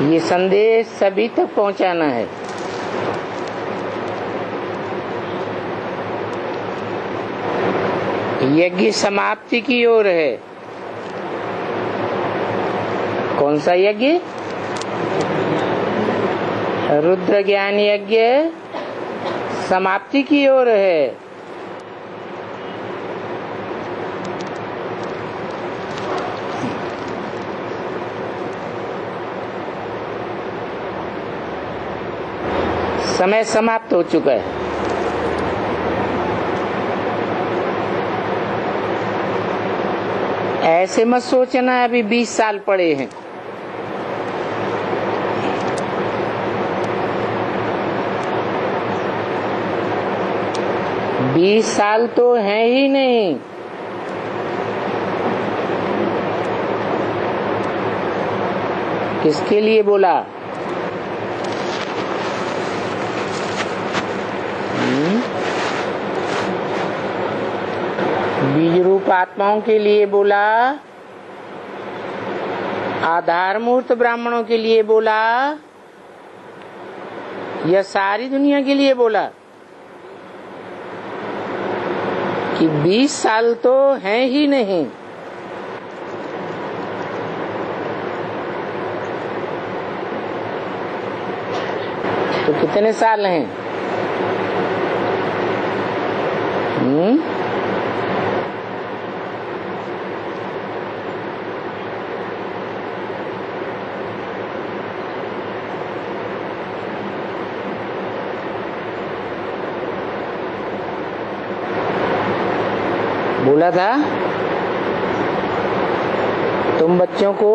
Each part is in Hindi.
ये संदेश सभी तक पहुंचाना है। यज्ञ समाप्ति की ओर है। कौन सा यज्ञ? रुद्र ज्ञान यज्ञ समाप्ति की ओर है। समय समाप्त हो चुका है। ऐसे मत सोचना अभी 20 साल पड़े हैं। बीस साल तो हैं ही नहीं। किसके लिए बोला? बीज रूप आत्माओं के लिए बोला, आधार मूर्त ब्राह्मणों के लिए बोला, या सारी दुनिया के लिए बोला कि 20 साल तो हैं ही नहीं। तो कितने साल हैं? बोला था तुम बच्चों को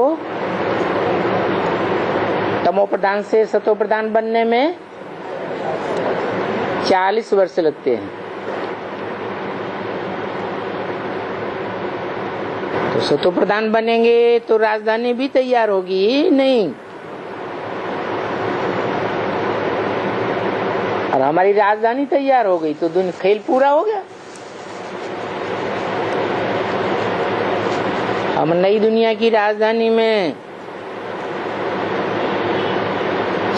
तमो प्रधान से सतो प्रधान बनने में 40 वर्ष लगते हैं। तो सतो प्रधान बनेंगे तो राजधानी भी तैयार होगी नहीं। और हमारी राजधानी तैयार हो गई तो खेल पूरा हो गया। हम नई दुनिया की राजधानी में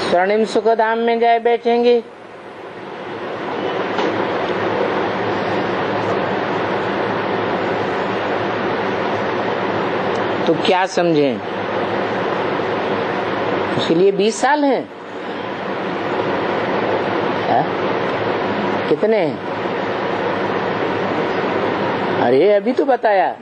स्वर्णिम सुखधाम में जाए बैठेंगे। तो क्या समझें? उसके लिए 20 साल हैं। कितने हैं? अरे अभी तो बताया।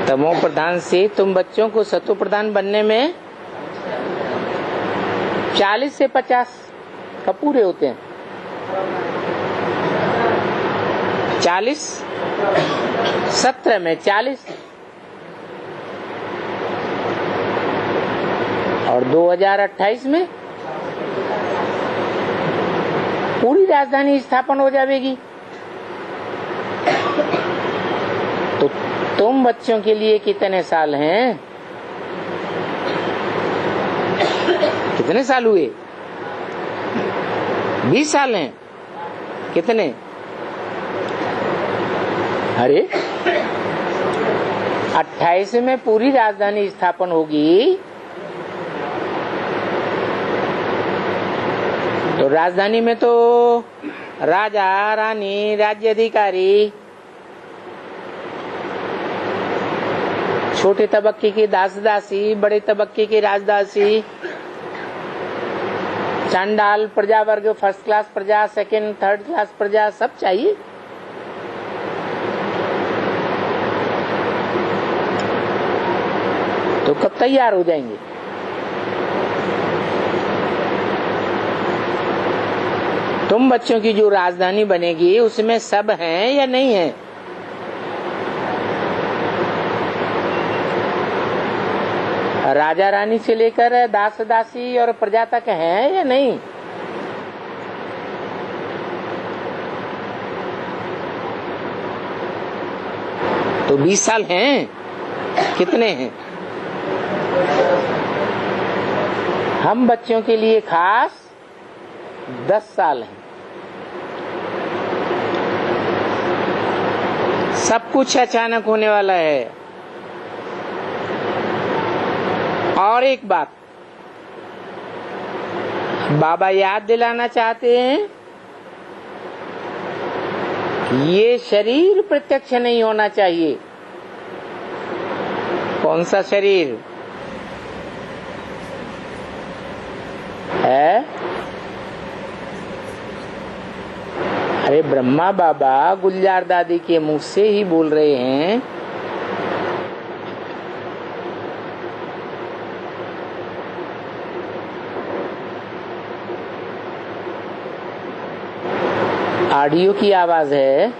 तमो प्रधान से तुम बच्चों को सतो प्रधान बनने में 40 से 50 कब पूरे होते हैं? 40 17 में 40 और 2028 में पूरी राजधानी स्थापन हो जाएगी। तो तुम बच्चों के लिए कितने साल हैं? कितने साल हुए? 20 साल हैं। कितने? अरे 28 में पूरी राजधानी स्थापन होगी। तो राजधानी में तो राजा रानी राज्य अधिकारी छोटे तबक्के के दास दासी, बड़े तबक्के के राजदासी, चांडाल प्रजा वर्ग, फर्स्ट क्लास प्रजा, सेकंड थर्ड क्लास प्रजा, सब चाहिए। तो कब तैयार हो जाएंगे? तुम बच्चों की जो राजधानी बनेगी उसमें सब हैं या नहीं है? राजा रानी से लेकर दास दासी और प्रजा तक हैं या नहीं? तो 20 साल हैं। कितने हैं? हम बच्चों के लिए खास 10 साल हैं। सब कुछ अचानक होने वाला है। और एक बात बाबा याद दिलाना चाहते हैं, ये शरीर प्रत्यक्ष नहीं होना चाहिए। कौन सा शरीर है? अरे ब्रह्मा बाबा गुलजार दादी के मुंह से ही बोल रहे हैं। ऑडियो की आवाज है।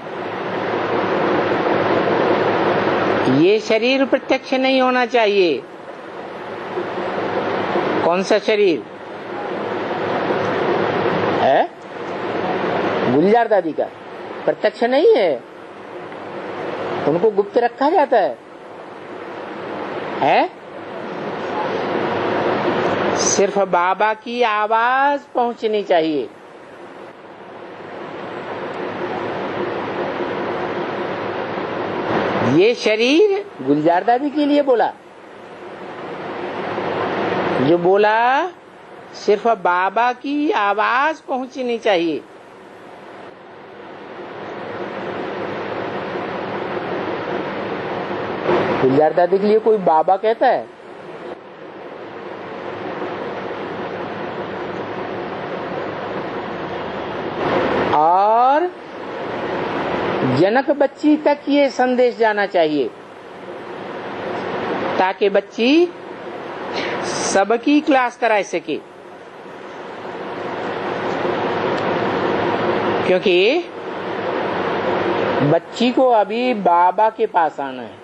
ये शरीर प्रत्यक्ष नहीं होना चाहिए। कौन सा शरीर है? गुलजार दादी का प्रत्यक्ष नहीं है, उनको गुप्त रखा जाता है? सिर्फ बाबा की आवाज पहुंचनी चाहिए। ये शरीर गुलजार दादी के लिए बोला, जो बोला सिर्फ बाबा की आवाज पहुंचनी चाहिए। गुलजार दादी के लिए कोई बाबा कहता है? और जनक बच्ची तक ये संदेश जाना चाहिए, ताकि बच्ची सबकी क्लास करा सके। क्योंकि बच्ची को अभी बाबा के पास आना है।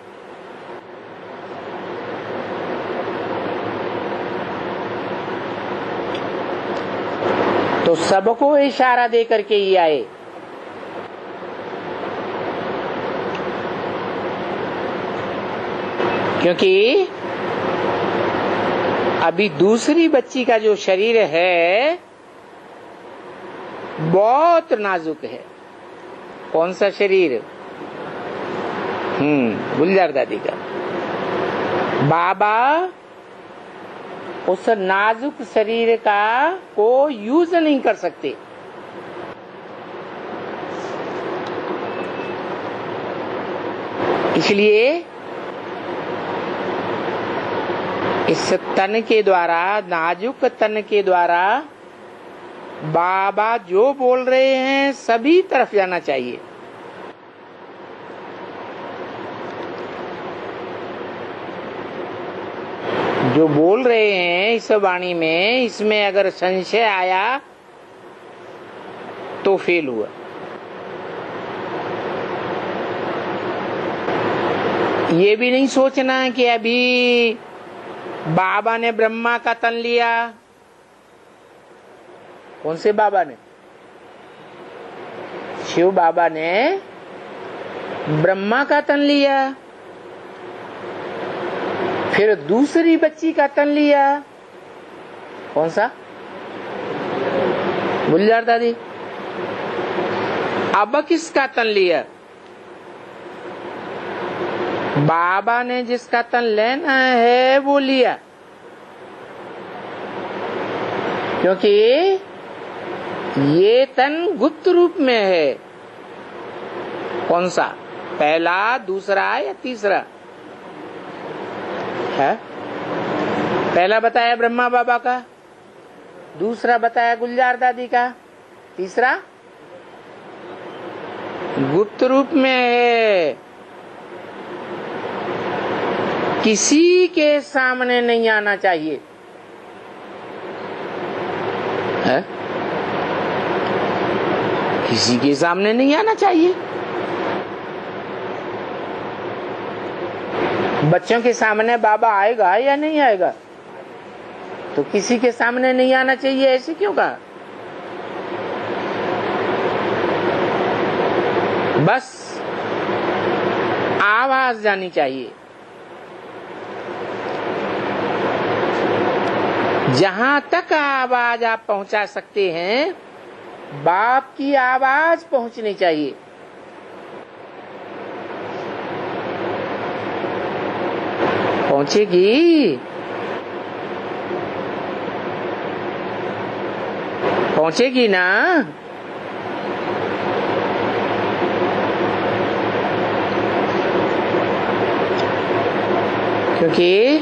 तो सबको इशारा दे करके ही आए। क्योंकि अभी दूसरी बच्ची का जो शरीर है बहुत नाजुक है। कौन सा शरीर? गुलजार दादी का। बाबा उस नाजुक शरीर का को यूज नहीं कर सकते। इसलिए इस तन के द्वारा, नाजुक तन के द्वारा बाबा जो बोल रहे हैं सभी तरफ जाना चाहिए। जो बोल रहे हैं इस वाणी में, इसमें अगर संशय आया तो फेल हुआ। ये भी नहीं सोचना कि अभी बाबा ने ब्रह्मा का तन लिया। कौन से बाबा ने? शिव बाबा ने ब्रह्मा का तन लिया, फिर दूसरी बच्ची का तन लिया। कौन सा? गुलजार दादी। अब किसका तन लिया? बाबा ने जिसका तन लेना है वो लिया। क्योंकि ये तन गुप्त रूप में है। कौन सा? पहला, दूसरा या तीसरा है? पहला बताया ब्रह्मा बाबा का, दूसरा बताया गुलजार दादी का, तीसरा गुप्त रूप में है। किसी के सामने नहीं आना चाहिए है? किसी के सामने नहीं आना चाहिए। बच्चों के सामने बाबा आएगा या नहीं आएगा? तो किसी के सामने नहीं आना चाहिए, ऐसे क्यों कहा? बस आवाज जानी चाहिए। जहां तक आवाज आप पहुंचा सकते हैं, बाप की आवाज पहुंचनी चाहिए। पहुंचेगी, पहुंचेगी ना। क्योंकि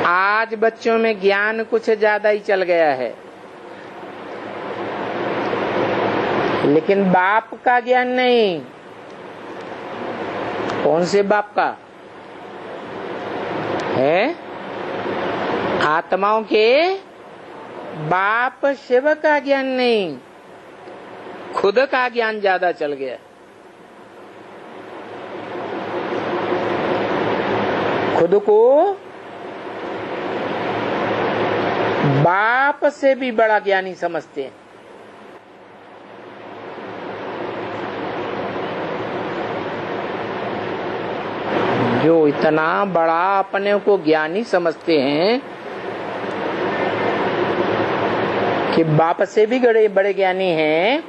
आज बच्चों में ज्ञान कुछ ज्यादा ही चल गया है, लेकिन बाप का ज्ञान नहीं। कौन से बाप का है? आत्माओं के बाप शिव का ज्ञान नहीं, खुद का ज्ञान ज्यादा चल गया। खुद को बाप से भी बड़ा ज्ञानी समझते हैं। जो इतना बड़ा अपने को ज्ञानी समझते हैं कि बाप से भी बड़े ज्ञानी हैं,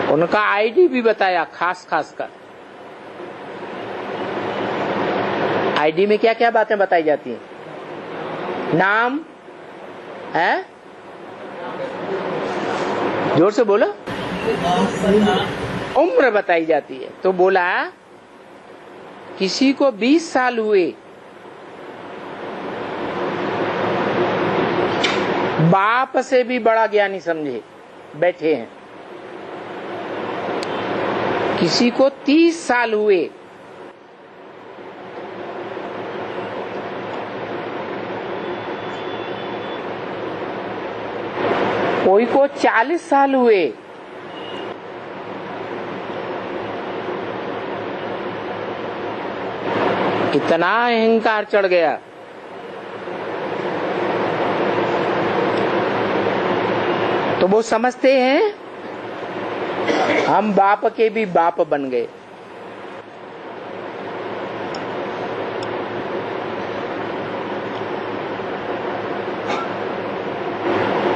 उनका आईडी भी बताया खास का। आईडी में क्या क्या बातें बताई जाती हैं? नाम है, जोर से बोलो। उम्र बताई जाती है। तो बोला किसी को 20 साल हुए, बाप से भी बड़ा ज्ञानी समझे बैठे हैं। किसी को 30 साल हुए, कोई को 40 साल हुए, इतना अहंकार चढ़ गया। तो वो समझते हैं हम बाप के भी बाप बन गए।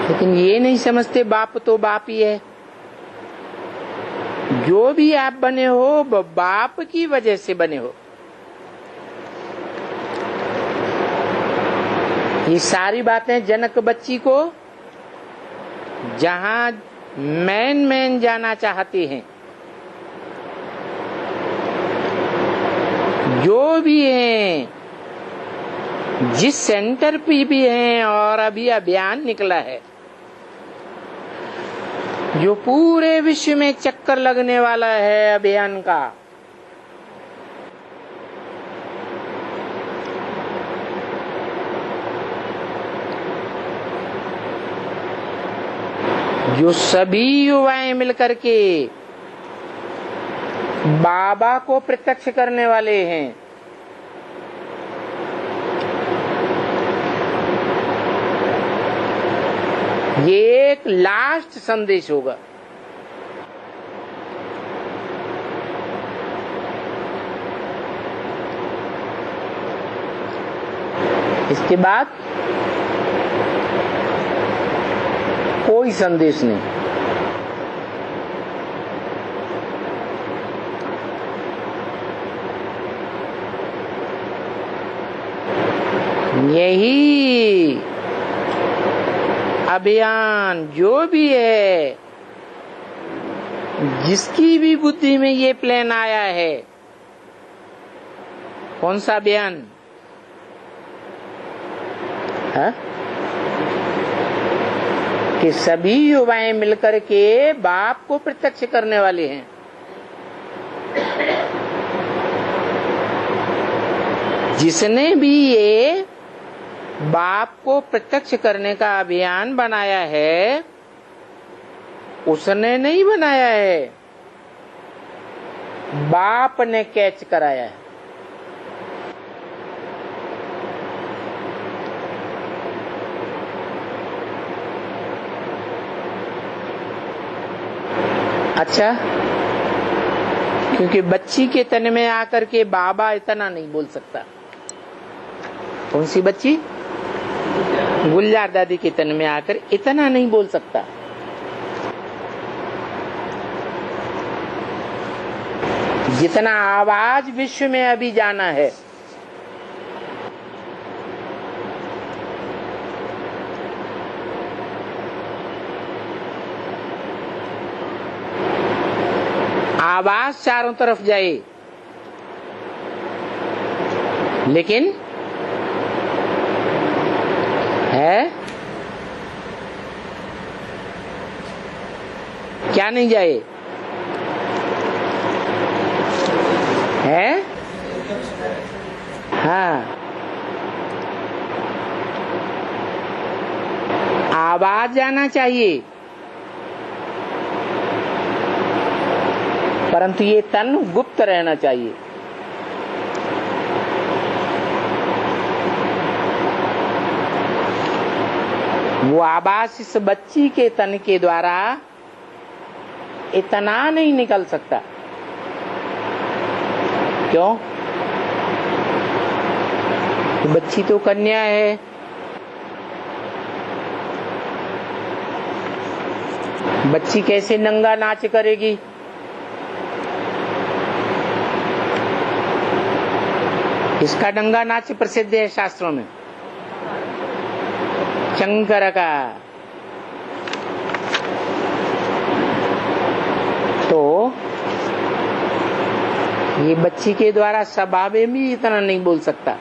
लेकिन ये नहीं समझते बाप तो बाप ही है। जो भी आप बने हो बाप की वजह से बने हो। ये सारी बातें जनक बच्ची को जहां मैन जाना चाहते हैं, जो भी हैं, जिस सेंटर पे भी हैं, और अभी अभियान निकला है जो पूरे विश्व में चक्कर लगने वाला है अभियान का, जो सभी युवाएं मिलकर के बाबा को प्रत्यक्ष करने वाले हैं, ये एक लास्ट संदेश होगा। इसके बाद कोई संदेश नहीं। यही अभियान जो भी है, जिसकी भी बुद्धि में ये प्लान आया है, कौन सा अभियान है? कि सभी युवाएं मिलकर के बाप को प्रत्यक्ष करने वाले हैं। जिसने भी ये बाप को प्रत्यक्ष करने का अभियान बनाया है, उसने नहीं बनाया है, बाप ने कैच कराया है। अच्छा, क्योंकि बच्ची के तन में आकर के बाबा इतना नहीं बोल सकता। कौन सी बच्ची? गुलजार दादी के तन में आकर इतना नहीं बोल सकता। जितना आवाज विश्व में अभी जाना है, आवाज चारों तरफ जाए, लेकिन है क्या नहीं जाए? है हाँ, आवाज जाना चाहिए, परंतु ये तन गुप्त रहना चाहिए। वो आवाज इस बच्ची के तन के द्वारा इतना नहीं निकल सकता। क्यों? बच्ची तो कन्या है, बच्ची कैसे नंगा नाच करेगी? इसका नंगा नाच प्रसिद्ध है शास्त्रों में, शंकर का। तो ये बच्ची के द्वारा सभा में भी इतना नहीं बोल सकता।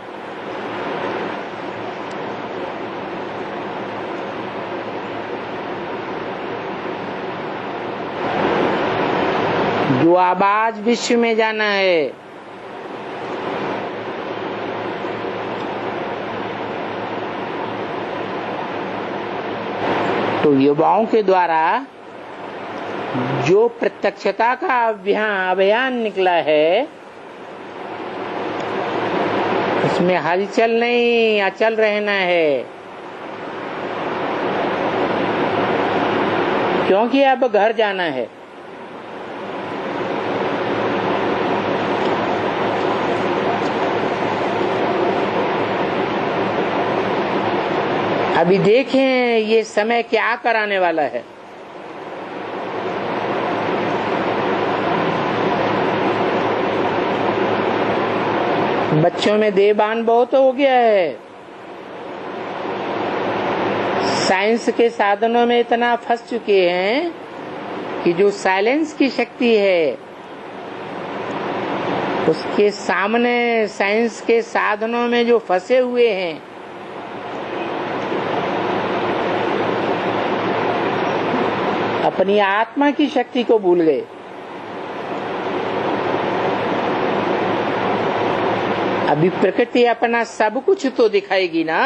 जो आवाज विश्व में जाना है, तो युवाओं के द्वारा जो प्रत्यक्षता का अभियान निकला है, उसमें हलचल नहीं, अचल रहना है। क्योंकि अब घर जाना है। अभी देखें ये समय क्या कराने वाला है। बच्चों में देहबान बहुत हो गया है, साइंस के साधनों में इतना फंस चुके हैं कि जो साइलेंस की शक्ति है, उसके सामने साइंस के साधनों में जो फंसे हुए हैं, अपनी आत्मा की शक्ति को भूल गए। अभी प्रकृति अपना सब कुछ तो दिखाएगी ना।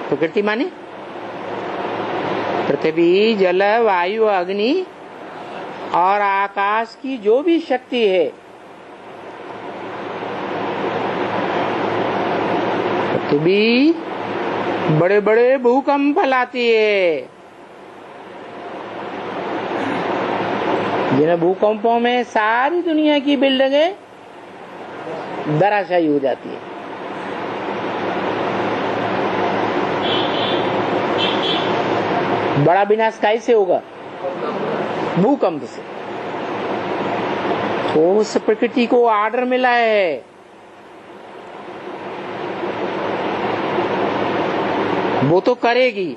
प्रकृति माने पृथ्वी, जल, वायु, अग्नि और आकाश की जो भी शक्ति है, पृथ्वी बड़े बड़े भूकंप लाती है। जिन भूकंपों में सारी दुनिया की बिल्डिंगें धराशायी हो जाती है। बड़ा विनाश कैसे होगा? भूकंप से। तो उस प्रकृति को ऑर्डर मिला है, वो तो करेगी।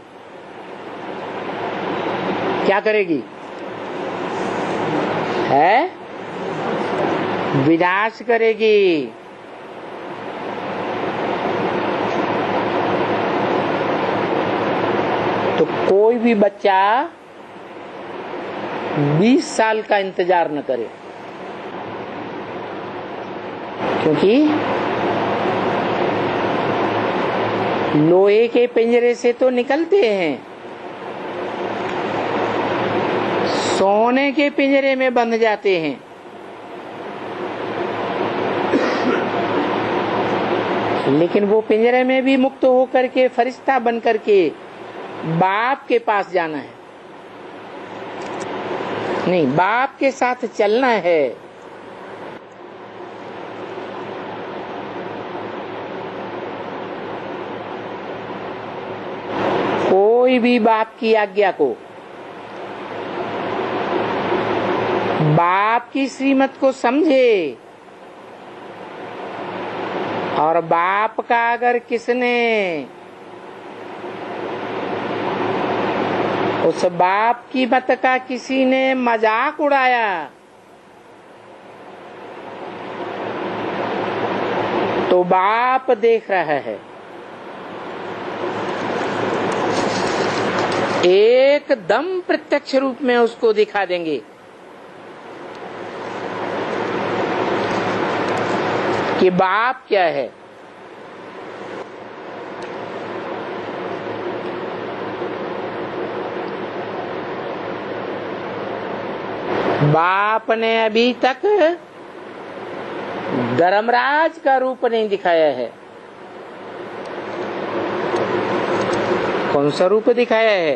क्या करेगी? है विनाश करेगी। तो कोई भी बच्चा 20 साल का इंतजार न करे, क्योंकि लोहे के पिंजरे से तो निकलते हैं, सोने के पिंजरे में बंध जाते हैं। लेकिन वो पिंजरे में भी मुक्त होकर के फरिश्ता बन करके बाप के पास जाना है। नहीं, बाप के साथ चलना है। कोई भी बाप की आज्ञा को बाप की श्रीमत को समझे, और बाप का अगर किसने उस बाप की मत का किसी ने मजाक उड़ाया तो बाप देख रहा है, एकदम प्रत्यक्ष रूप में उसको दिखा देंगे कि बाप क्या है। बाप ने अभी तक धर्मराज का रूप नहीं दिखाया है। कौन सा रूप दिखाया है?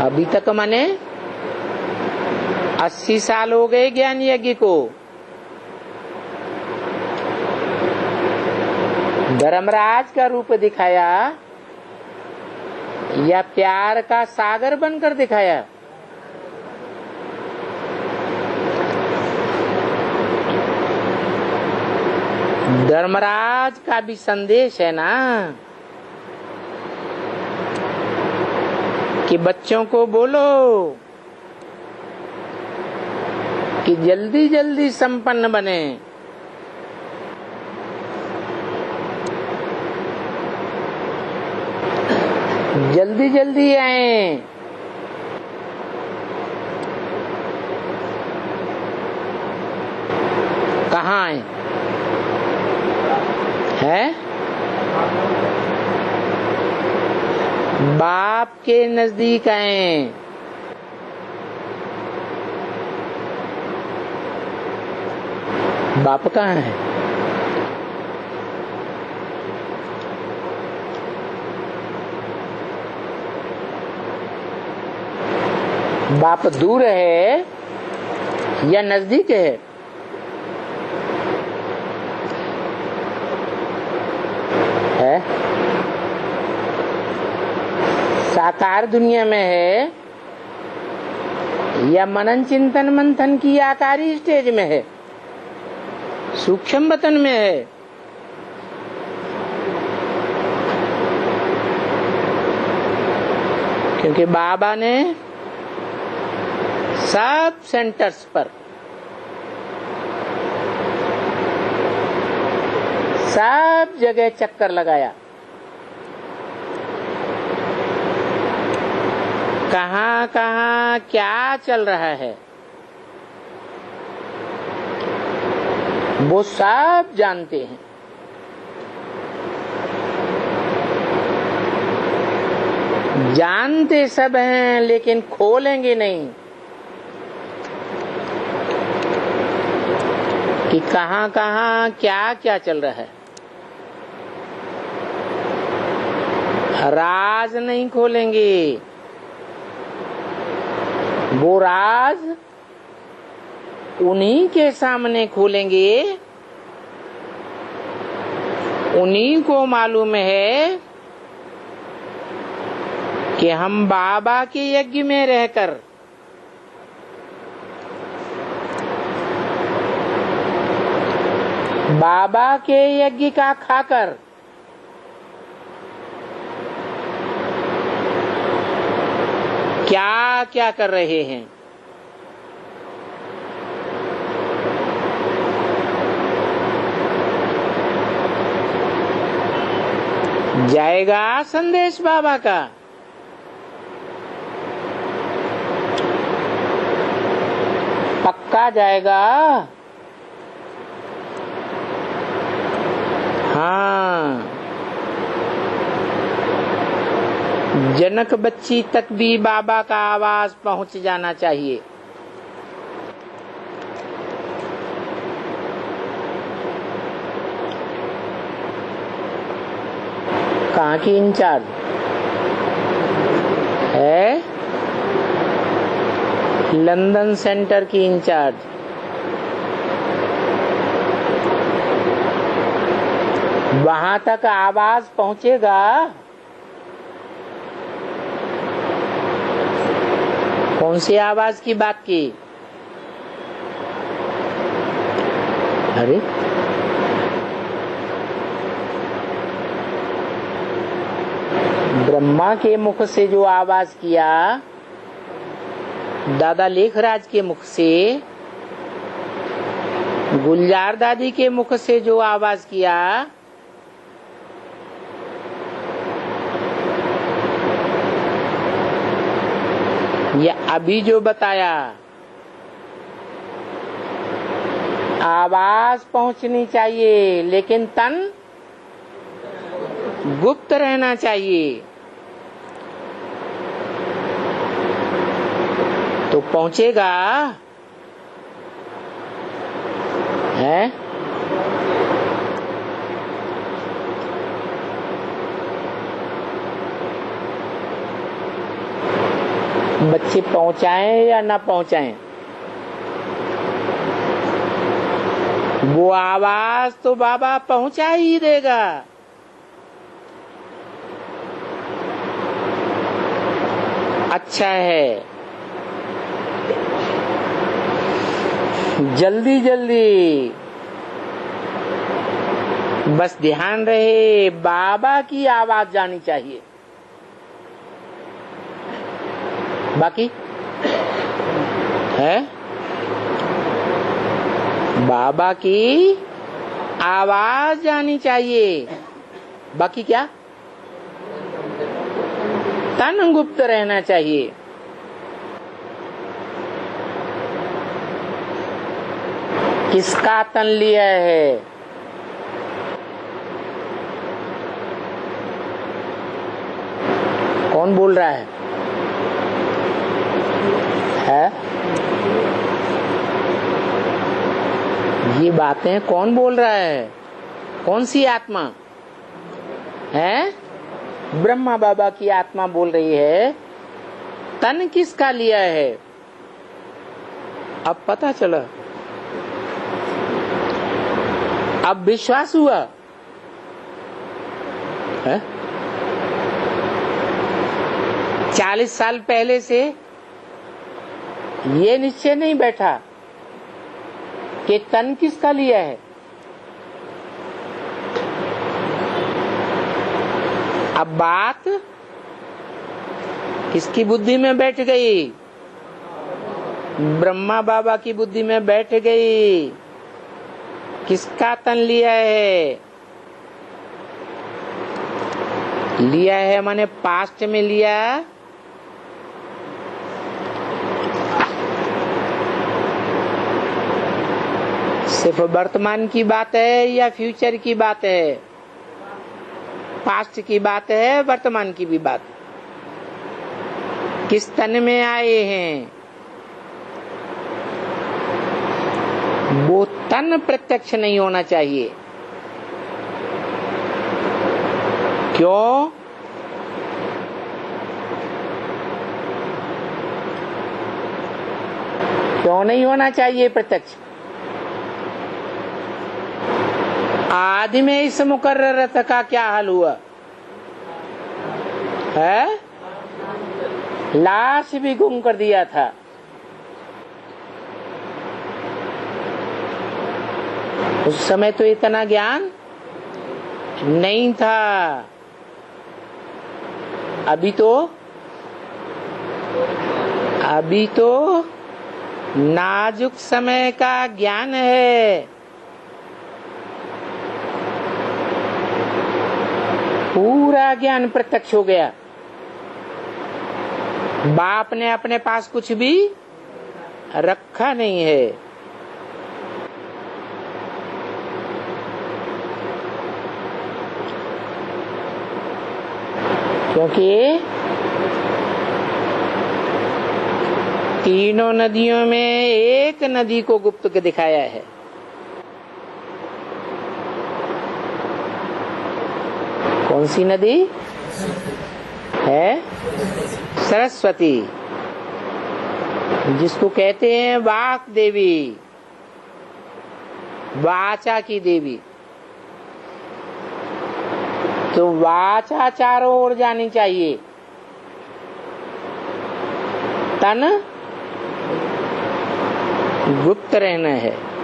अभी तक माने 80 साल हो गए ज्ञान यज्ञ को। धर्मराज का रूप दिखाया या प्यार का सागर बनकर दिखाया? धर्मराज का भी संदेश है ना कि बच्चों को बोलो कि जल्दी जल्दी संपन्न बने। जल्दी जल्दी आए। कहाँ आए? है बाप के नजदीक आए। बाप कहाँ है? बाप दूर है या नजदीक है? साकार दुनिया में है या मनन चिंतन मंथन की आकारी स्टेज में है? सूक्ष्म वतन में है? क्योंकि बाबा ने सब सेंटर्स पर सब जगह चक्कर लगाया। कहाँ कहाँ क्या चल रहा है वो सब जानते हैं। जानते सब हैं लेकिन खोलेंगे नहीं कि कहाँ कहाँ क्या क्या चल रहा है। राज नहीं खोलेंगे। वो राज उन्हीं के सामने खोलेंगे। उन्हीं को मालूम है कि हम बाबा के यज्ञ में रहकर बाबा के यज्ञ का खाकर क्या क्या कर रहे हैं। जाएगा संदेश बाबा का। पक्का जाएगा। हाँ, जनक बच्ची तक भी बाबा का आवाज पहुंच जाना चाहिए। कहाँ की इंचार्ज है? लंदन सेंटर की इंचार्ज। वहां तक आवाज पहुंचेगा। कौन सी आवाज की बात की? अरे ब्रह्मा के मुख से जो आवाज किया, दादा लेखराज के मुख से, गुलजार दादी के मुख से जो आवाज किया, या अभी जो बताया, आवाज पहुंचनी चाहिए लेकिन तन गुप्त रहना चाहिए। तो पहुंचेगा है? बच्चे पहुंचाएं या ना पहुंचाएं, वो आवाज तो बाबा पहुंचा ही देगा। अच्छा है, जल्दी जल्दी बस ध्यान रहे बाबा की आवाज जानी चाहिए। बाकी है बाबा की आवाज जानी चाहिए। बाकी क्या? तन गुप्त रहना चाहिए। किसका तन लिया है? कौन बोल रहा है? ये बातें कौन बोल रहा है? कौन सी आत्मा है? ब्रह्मा बाबा की आत्मा बोल रही है। तन किसका लिया है? अब पता चला, अब विश्वास हुआ है? 40 साल पहले से ये निश्चय नहीं बैठा कि तन किसका लिया है। अब बात किसकी बुद्धि में बैठ गई? ब्रह्मा बाबा की बुद्धि में बैठ गई। किसका तन लिया है? लिया है माने पास्ट में लिया, सिर्फ वर्तमान की बात है या फ्यूचर की बात है? पास्ट की बात है, वर्तमान की भी बात। किस तन में आए हैं? वो तन प्रत्यक्ष नहीं होना चाहिए। क्यों? क्यों नहीं होना चाहिए प्रत्यक्ष? आदि में इस मुकर्रर रथ का क्या हाल हुआ है? लाश भी गुम कर दिया था। उस समय तो इतना ज्ञान नहीं था। अभी तो नाजुक समय का ज्ञान है। पूरा ज्ञान प्रत्यक्ष हो गया। बाप ने अपने पास कुछ भी रखा नहीं है। क्योंकि तीनों नदियों में एक नदी को गुप्त के दिखाया है। कौन सी नदी है? सरस्वती, जिसको कहते हैं वाक देवी, वाचा की देवी। तो वाचा चारों ओर जानी चाहिए, तन गुप्त रहना है।